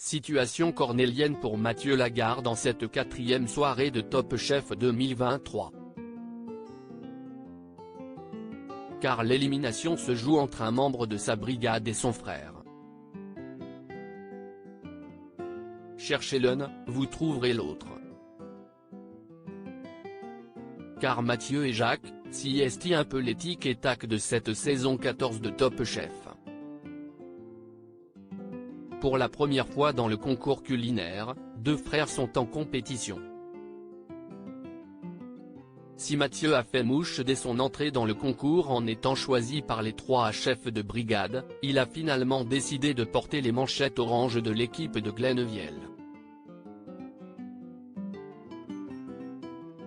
Situation cornélienne pour Mathieu Lagarde en cette 4e soirée de Top Chef 2023. Car l'élimination se joue entre un membre de sa brigade et son frère. Cherchez l'un, vous trouverez l'autre. Car Mathieu et Jacques, si est un peu l'éthique et tac de cette saison 14 de Top Chef. Pour la première fois dans le concours culinaire, deux frères sont en compétition. Si Mathieu a fait mouche dès son entrée dans le concours en étant choisi par les 3 chefs de brigade, il a finalement décidé de porter les manchettes oranges de l'équipe de Glenneviel.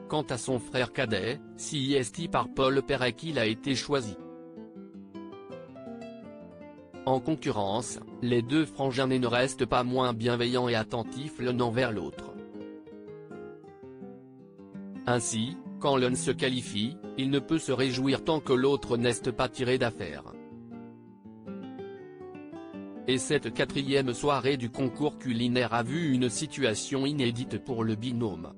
Quant à son frère cadet, CIST par Paul Perec, il a été choisi. En concurrence, les deux frangins ne restent pas moins bienveillants et attentifs l'un envers l'autre. Ainsi, quand l'un se qualifie, il ne peut se réjouir tant que l'autre n'est pas tiré d'affaire. Et cette 4e soirée du concours culinaire a vu une situation inédite pour le binôme.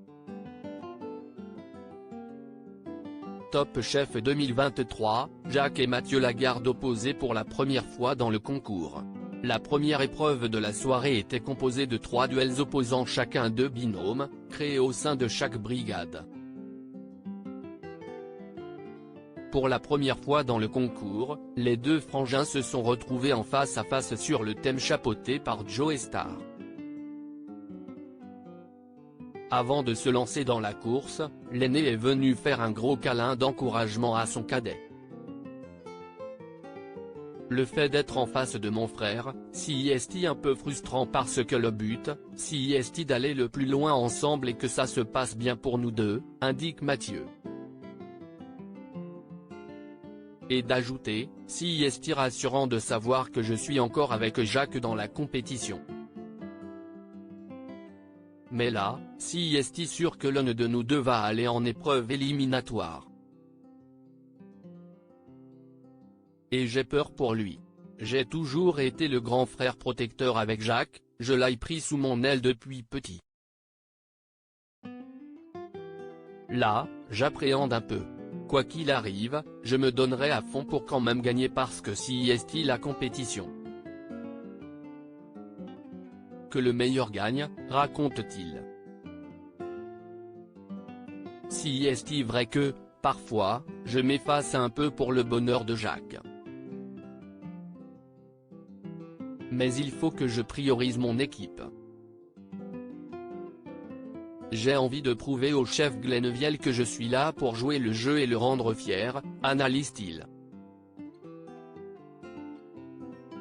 Top Chef 2023, Jacques et Mathieu Lagarde opposés pour la première fois dans le concours. La première épreuve de la soirée était composée de 3 duels opposant chacun 2 binômes, créés au sein de chaque brigade. Pour la première fois dans le concours, les deux frangins se sont retrouvés en face à face sur le thème chapeauté par Joe Star. Avant de se lancer dans la course, l'aîné est venu faire un gros câlin d'encouragement à son cadet. Le fait d'être en face de mon frère, CIST un peu frustrant parce que le but, CIST d'aller le plus loin ensemble et que ça se passe bien pour nous deux, indique Mathieu. Et d'ajouter, CIST rassurant de savoir que je suis encore avec Jacques dans la compétition. Mais là, CIST sûr que l'un de nous deux va aller en épreuve éliminatoire. Et j'ai peur pour lui. J'ai toujours été le grand frère protecteur avec Jacques, je l'ai pris sous mon aile depuis petit. Là, j'appréhende un peu. Quoi qu'il arrive, je me donnerai à fond pour quand même gagner parce que CIST la compétition. Que le meilleur gagne, raconte-t-il. CIST vrai que, parfois, je m'efface un peu pour le bonheur de Jacques. Mais il faut que je priorise mon équipe. J'ai envie de prouver au chef Glenneviel que je suis là pour jouer le jeu et le rendre fier, analyse-t-il.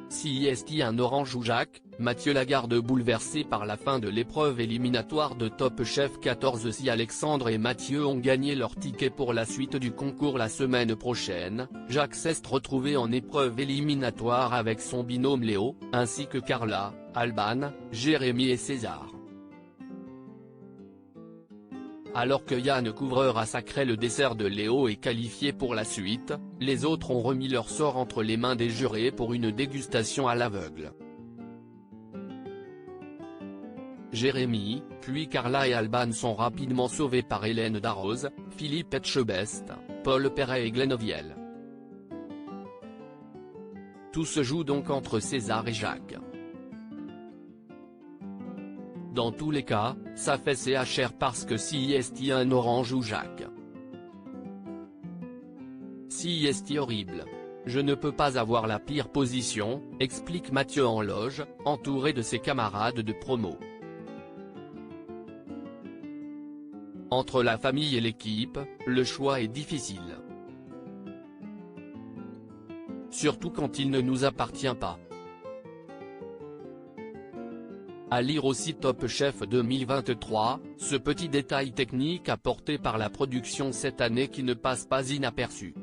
CIST un orange ou Jacques, Mathieu Lagarde bouleversé par la fin de l'épreuve éliminatoire de Top Chef 14. Si Alexandre et Mathieu ont gagné leur ticket pour la suite du concours la semaine prochaine, Jacques s'est retrouvé en épreuve éliminatoire avec son binôme Léo, ainsi que Carla, Alban, Jérémy et César. Alors que Yann Couvreur a sacré le dessert de Léo et qualifié pour la suite, les autres ont remis leur sort entre les mains des jurés pour une dégustation à l'aveugle. Jérémy, puis Carla et Alban sont rapidement sauvés par Hélène Darroze, Philippe Etchebest, Paul Perec et Glenneviel. Tout se joue donc entre César et Jacques. Dans tous les cas, ça fait CHR parce que CIST un orange ou Jacques. CIST horrible. Je ne peux pas avoir la pire position, explique Mathieu en loge, entouré de ses camarades de promo. Entre la famille et l'équipe, le choix est difficile. Surtout quand il ne nous appartient pas. À lire aussi Top Chef 2023, ce petit détail technique apporté par la production cette année qui ne passe pas inaperçu.